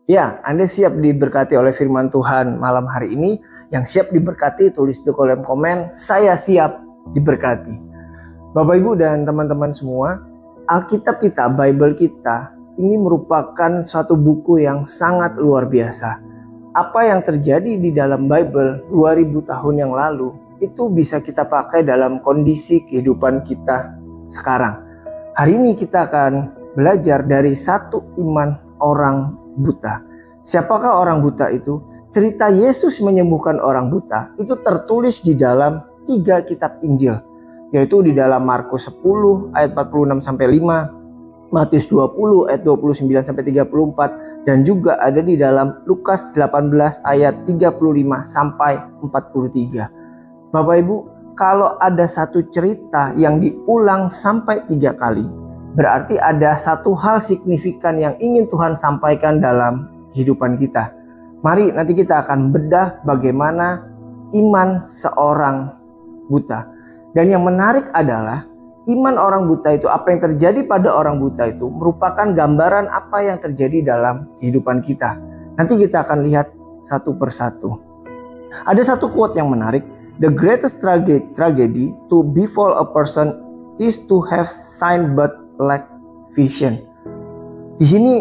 Ya, Anda siap diberkati oleh firman Tuhan malam hari ini? Yang siap diberkati, tulis di kolom komen, saya siap diberkati. Bapak, Ibu, dan teman-teman semua, Alkitab kita, Bible kita, ini merupakan suatu buku yang sangat luar biasa. Apa yang terjadi di dalam Bible 2000 tahun yang lalu, itu bisa kita pakai dalam kondisi kehidupan kita sekarang. Hari ini kita akan belajar dari satu iman orang buta. Siapakah orang buta itu? Cerita Yesus menyembuhkan orang buta itu tertulis di dalam 3 kitab Injil, yaitu di dalam Markus 10 ayat 46 sampai 5, Matius 20 ayat 29 sampai 34, dan juga ada di dalam Lukas 18 ayat 35 sampai 43. Bapak Ibu, kalau ada satu cerita yang diulang sampai 3 kali, berarti ada satu hal signifikan yang ingin Tuhan sampaikan dalam kehidupan kita. Mari nanti kita akan bedah bagaimana iman seorang buta. Dan yang menarik adalah iman orang buta itu, apa yang terjadi pada orang buta itu merupakan gambaran apa yang terjadi dalam kehidupan kita. Nanti kita akan lihat satu persatu. Ada satu quote yang menarik. The greatest tragedy to befall a person is to have sight but lack vision. Di sini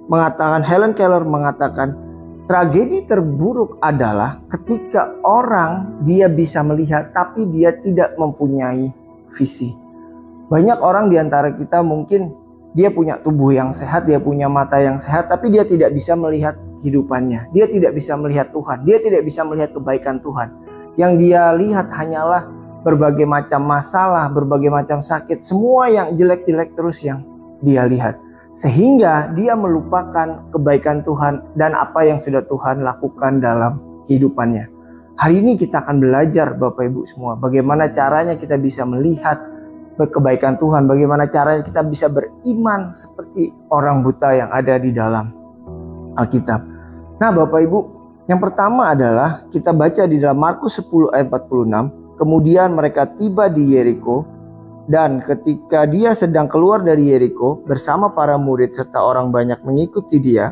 mengatakan, Helen Keller mengatakan, tragedi terburuk adalah ketika orang dia bisa melihat tapi dia tidak mempunyai visi. Banyak orang di antara kita mungkin dia punya tubuh yang sehat, dia punya mata yang sehat, tapi dia tidak bisa melihat kehidupannya. Dia tidak bisa melihat Tuhan, dia tidak bisa melihat kebaikan Tuhan. Yang dia lihat hanyalah berbagai macam masalah, berbagai macam sakit, semua yang jelek-jelek terus yang dia lihat. Sehingga dia melupakan kebaikan Tuhan dan apa yang sudah Tuhan lakukan dalam kehidupannya. Hari ini kita akan belajar Bapak Ibu semua, bagaimana caranya kita bisa melihat kebaikan Tuhan, bagaimana caranya kita bisa beriman seperti orang buta yang ada di dalam Alkitab. Nah Bapak Ibu, yang pertama adalah kita baca di dalam Markus 10 ayat 46, kemudian mereka tiba di Yeriko. Dan ketika dia sedang keluar dari Yeriko bersama para murid serta orang banyak mengikuti dia,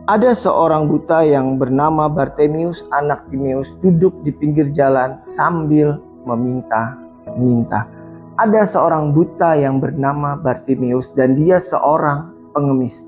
ada seorang buta yang bernama Bartimius anak Timeus duduk di pinggir jalan sambil meminta-minta. Ada seorang buta yang bernama Bartimius dan dia seorang pengemis.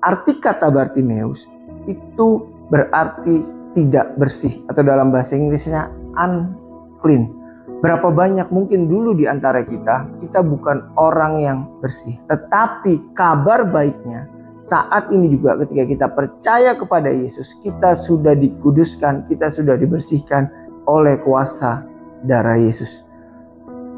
Arti kata Bartimius itu berarti tidak bersih, atau dalam bahasa Inggrisnya unclean. Berapa banyak mungkin dulu di antara kita bukan orang yang bersih. Tetapi kabar baiknya saat ini juga ketika kita percaya kepada Yesus, kita sudah dikuduskan, kita sudah dibersihkan oleh kuasa darah Yesus.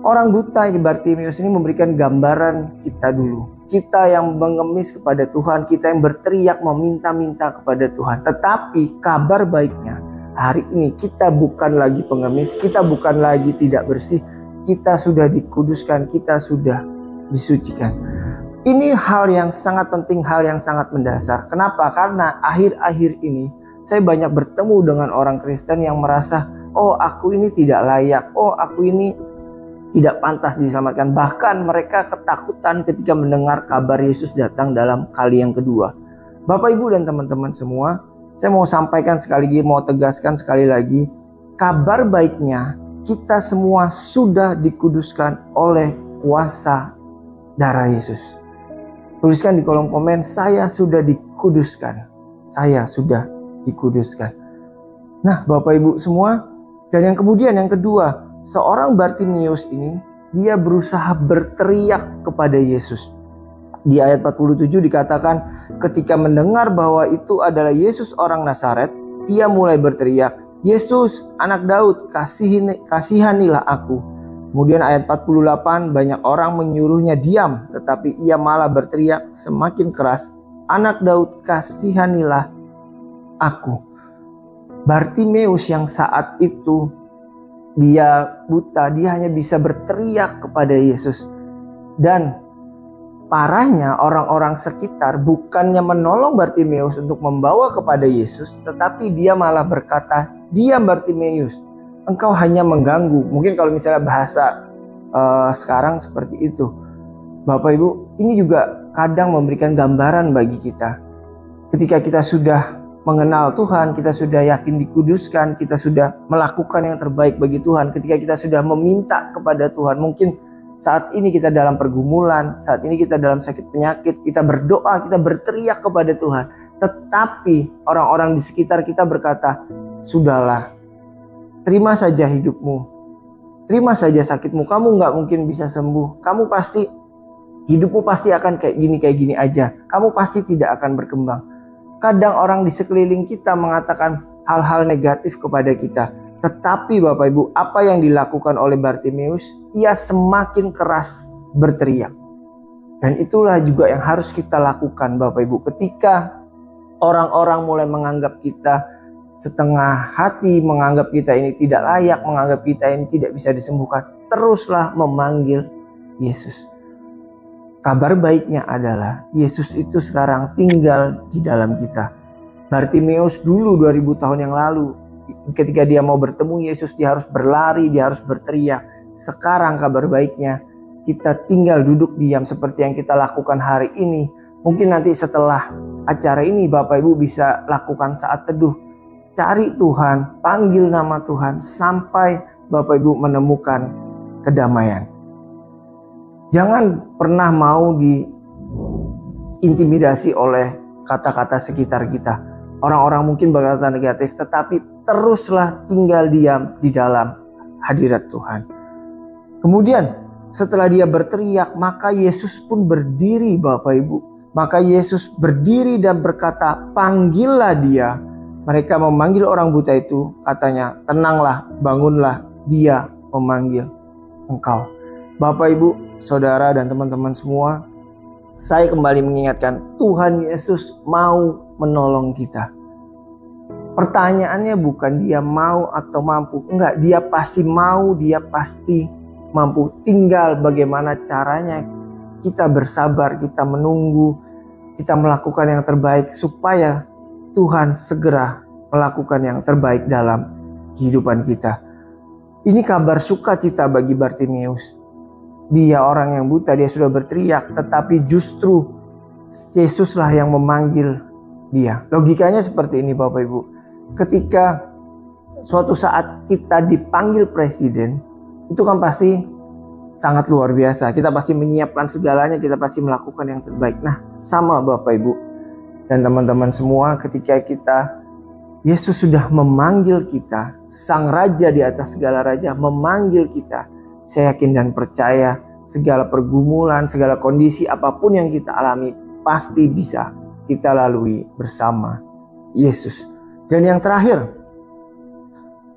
Orang buta ini, Bartimius ini memberikan gambaran kita dulu. Kita yang mengemis kepada Tuhan, kita yang berteriak meminta-minta kepada Tuhan. Tetapi kabar baiknya, hari ini kita bukan lagi pengemis, kita bukan lagi tidak bersih, kita sudah dikuduskan, kita sudah disucikan. Ini hal yang sangat penting, hal yang sangat mendasar. Kenapa? Karena akhir-akhir ini saya banyak bertemu dengan orang Kristen yang merasa, oh aku ini tidak layak, oh aku ini tidak pantas diselamatkan. Bahkan mereka ketakutan ketika mendengar kabar Yesus datang dalam kali yang kedua. Bapak, Ibu, dan teman-teman semua, saya mau sampaikan sekali lagi, mau tegaskan sekali lagi, kabar baiknya kita semua sudah dikuduskan oleh kuasa darah Yesus. Tuliskan di kolom komen, saya sudah dikuduskan. Saya sudah dikuduskan. Nah Bapak Ibu semua, dan yang kemudian yang kedua, seorang Bartimius ini, dia berusaha berteriak kepada Yesus. Di ayat 47 dikatakan, ketika mendengar bahwa itu adalah Yesus orang Nazaret, ia mulai berteriak, Yesus anak Daud, kasihanilah aku. Kemudian ayat 48, banyak orang menyuruhnya diam, tetapi ia malah berteriak semakin keras, anak Daud, kasihanilah aku. Bartimius yang saat itu dia buta, dia hanya bisa berteriak kepada Yesus. Dan parahnya orang-orang sekitar bukannya menolong Bartimius untuk membawa kepada Yesus, tetapi dia malah berkata, diam Bartimius, engkau hanya mengganggu. Mungkin kalau misalnya bahasa sekarang seperti itu. Bapak Ibu, ini juga kadang memberikan gambaran bagi kita. Ketika kita sudah mengenal Tuhan, kita sudah yakin dikuduskan, kita sudah melakukan yang terbaik bagi Tuhan, ketika kita sudah meminta kepada Tuhan, mungkin saat ini kita dalam pergumulan, saat ini kita dalam sakit penyakit, kita berdoa, kita berteriak kepada Tuhan. Tetapi orang-orang di sekitar kita berkata, sudahlah, terima saja hidupmu, terima saja sakitmu, kamu nggak mungkin bisa sembuh, kamu pasti, hidupmu pasti akan kayak gini aja, kamu pasti tidak akan berkembang. Kadang orang di sekeliling kita mengatakan hal-hal negatif kepada kita. Tetapi Bapak Ibu, apa yang dilakukan oleh Bartimeus? Ia semakin keras berteriak. Dan itulah juga yang harus kita lakukan Bapak Ibu. Ketika orang-orang mulai menganggap kita setengah hati, menganggap kita ini tidak layak, menganggap kita ini tidak bisa disembuhkan, teruslah memanggil Yesus. Kabar baiknya adalah Yesus itu sekarang tinggal di dalam kita. Bartimeus dulu 2000 tahun yang lalu, ketika dia mau bertemu Yesus, dia harus berlari, dia harus berteriak. Sekarang kabar baiknya, kita tinggal duduk diam seperti yang kita lakukan hari ini. Mungkin nanti setelah acara ini Bapak Ibu bisa lakukan saat teduh. Cari Tuhan, panggil nama Tuhan sampai Bapak Ibu menemukan kedamaian. Jangan pernah mau diintimidasi oleh kata-kata sekitar kita. Orang-orang mungkin berkata negatif, tetapi teruslah tinggal diam di dalam hadirat Tuhan. Kemudian setelah dia berteriak, maka Yesus pun berdiri Bapak Ibu. Maka Yesus berdiri dan berkata, panggillah dia. Mereka memanggil orang buta itu, katanya, tenanglah, bangunlah, dia memanggil engkau. Bapak Ibu, saudara dan teman-teman semua, saya kembali mengingatkan, Tuhan Yesus mau menolong kita. Pertanyaannya bukan dia mau atau mampu. Enggak, dia pasti mau, dia pasti mampu. Tinggal bagaimana caranya kita bersabar, kita menunggu, kita melakukan yang terbaik supaya Tuhan segera melakukan yang terbaik dalam kehidupan kita. Ini kabar sukacita bagi Bartimeus. Dia orang yang buta, dia sudah berteriak, tetapi justru Yesuslah yang memanggil dia. Logikanya seperti ini Bapak Ibu. Ketika suatu saat kita dipanggil presiden, itu kan pasti sangat luar biasa. Kita pasti menyiapkan segalanya, kita pasti melakukan yang terbaik. Nah, sama Bapak Ibu dan teman-teman semua, ketika Yesus sudah memanggil kita, Sang Raja di atas segala raja memanggil kita. Saya yakin dan percaya segala pergumulan, segala kondisi apapun yang kita alami pasti bisa kita lalui bersama Yesus. Dan yang terakhir,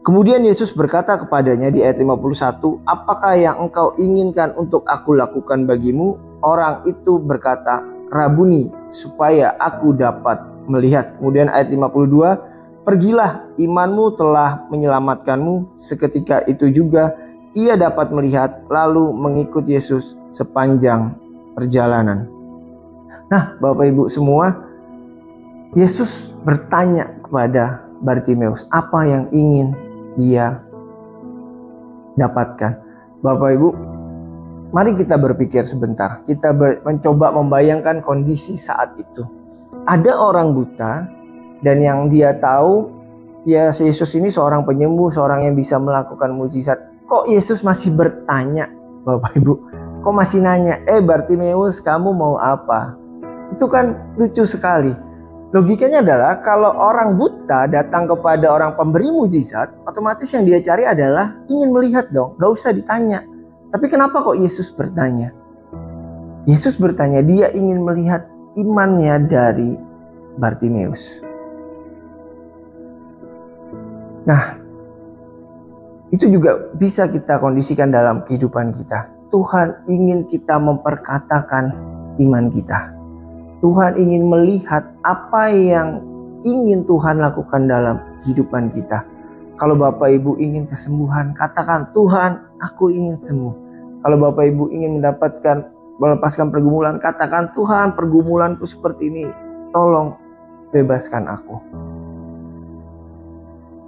kemudian Yesus berkata kepadanya di ayat 51, apakah yang engkau inginkan untuk aku lakukan bagimu? Orang itu berkata, Rabuni, supaya aku dapat melihat. Kemudian ayat 52, pergilah, imanmu telah menyelamatkanmu. Seketika itu juga ia dapat melihat, lalu mengikut Yesus sepanjang perjalanan. Nah, Bapak Ibu semua, Yesus bertanya kepada Bartimeus, apa yang ingin dia dapatkan. Bapak Ibu, mari kita berpikir sebentar. Kita mencoba membayangkan kondisi saat itu. Ada orang buta, dan yang dia tahu, ya Yesus ini seorang penyembuh, seorang yang bisa melakukan mujizat. Kok Yesus masih bertanya, Bapak Ibu? Kok masih nanya, Bartimeus, kamu mau apa? Itu kan lucu sekali. Logikanya adalah kalau orang buta datang kepada orang pemberi mujizat, otomatis yang dia cari adalah ingin melihat dong, gak usah ditanya. Tapi kenapa kok Yesus bertanya? Yesus bertanya, dia ingin melihat imannya dari Bartimeus. Nah, itu juga bisa kita kondisikan dalam kehidupan kita. Tuhan ingin kita memperkatakan iman kita. Tuhan ingin melihat apa yang ingin Tuhan lakukan dalam kehidupan kita. Kalau Bapak Ibu ingin kesembuhan, katakan, Tuhan, aku ingin sembuh. Kalau Bapak Ibu ingin melepaskan pergumulan, katakan, Tuhan, pergumulanku seperti ini, tolong bebaskan aku.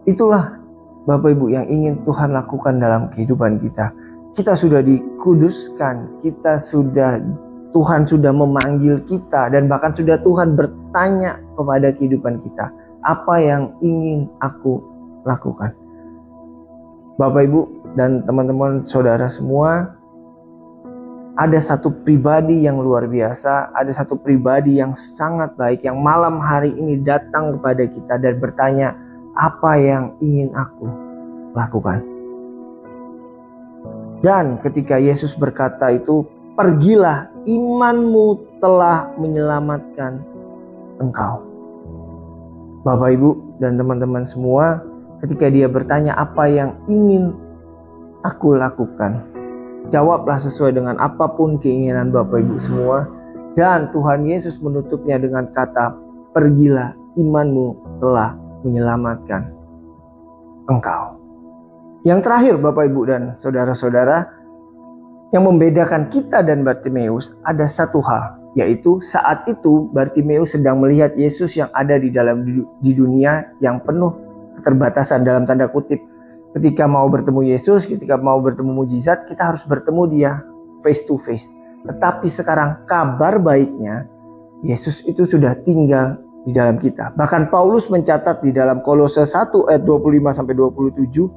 Itulah Bapak Ibu yang ingin Tuhan lakukan dalam kehidupan kita. Kita sudah dikuduskan, kita sudah Tuhan sudah memanggil kita dan bahkan sudah Tuhan bertanya kepada kehidupan kita, apa yang ingin aku lakukan? Bapak, Ibu, dan teman-teman saudara semua, ada satu pribadi yang luar biasa, ada satu pribadi yang sangat baik yang malam hari ini datang kepada kita dan bertanya, apa yang ingin aku lakukan? Dan ketika Yesus berkata itu, pergilah, imanmu telah menyelamatkan engkau. Bapak, Ibu, dan teman-teman semua, ketika dia bertanya apa yang ingin aku lakukan, jawablah sesuai dengan apapun keinginan Bapak Ibu semua. Dan Tuhan Yesus menutupnya dengan kata, pergilah, imanmu telah menyelamatkan engkau. Yang terakhir Bapak Ibu dan saudara-saudara, yang membedakan kita dan Bartimeus ada satu hal, yaitu saat itu Bartimeus sedang melihat Yesus yang ada di dunia yang penuh keterbatasan dalam tanda kutip. Ketika mau bertemu Yesus, ketika mau bertemu mujizat, kita harus bertemu dia face to face. Tetapi sekarang kabar baiknya, Yesus itu sudah tinggal di dalam kita. Bahkan Paulus mencatat di dalam Kolose 1 ayat 25-27,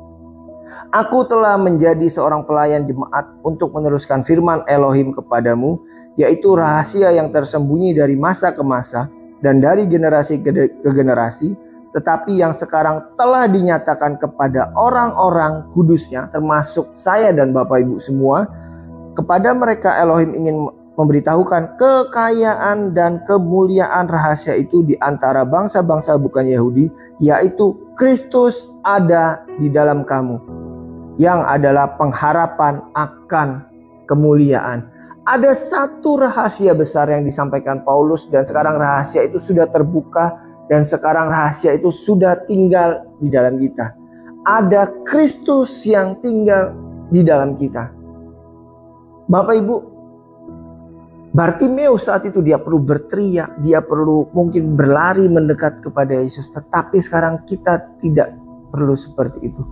aku telah menjadi seorang pelayan jemaat untuk meneruskan firman Elohim kepadamu, yaitu rahasia yang tersembunyi dari masa ke masa dan dari generasi ke generasi, tetapi yang sekarang telah dinyatakan kepada orang-orang kudusnya, termasuk saya dan Bapak Ibu semua. Kepada mereka Elohim ingin memberitahukan kekayaan dan kemuliaan rahasia itu di antara bangsa-bangsa bukan Yahudi, yaitu Kristus ada di dalam kamu, yang adalah pengharapan akan kemuliaan. Ada satu rahasia besar yang disampaikan Paulus, dan sekarang rahasia itu sudah terbuka. Dan sekarang rahasia itu sudah tinggal di dalam kita. Ada Kristus yang tinggal di dalam kita. Bapak Ibu, Bartimeus saat itu dia perlu berteriak, dia perlu mungkin berlari mendekat kepada Yesus. Tetapi sekarang kita tidak perlu seperti itu.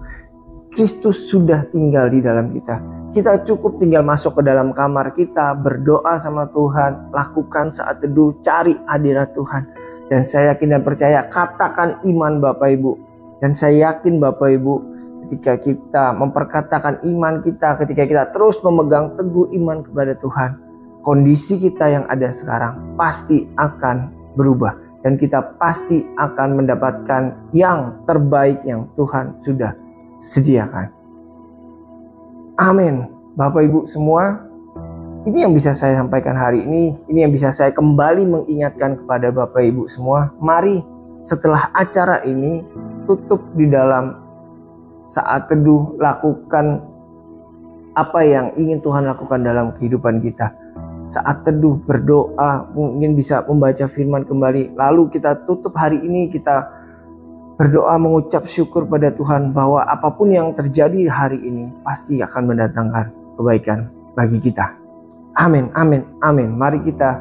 Kristus sudah tinggal di dalam kita. Kita cukup tinggal masuk ke dalam kamar kita, berdoa sama Tuhan, lakukan saat teduh, cari hadirat Tuhan. Dan saya yakin dan percaya, katakan iman Bapak Ibu. Dan saya yakin Bapak Ibu, ketika kita memperkatakan iman kita, ketika kita terus memegang teguh iman kepada Tuhan, kondisi kita yang ada sekarang pasti akan berubah. Dan kita pasti akan mendapatkan yang terbaik yang Tuhan sudah sediakan. Amin. Bapak Ibu semua, ini yang bisa saya sampaikan hari ini yang bisa saya kembali mengingatkan kepada Bapak Ibu semua. Mari setelah acara ini tutup di dalam saat teduh, lakukan apa yang ingin Tuhan lakukan dalam kehidupan kita. Saat teduh berdoa, mungkin bisa membaca firman kembali. Lalu kita tutup hari ini, kita berdoa mengucap syukur pada Tuhan bahwa apapun yang terjadi hari ini pasti akan mendatangkan kebaikan bagi kita. Amin, amin, amin. Mari kita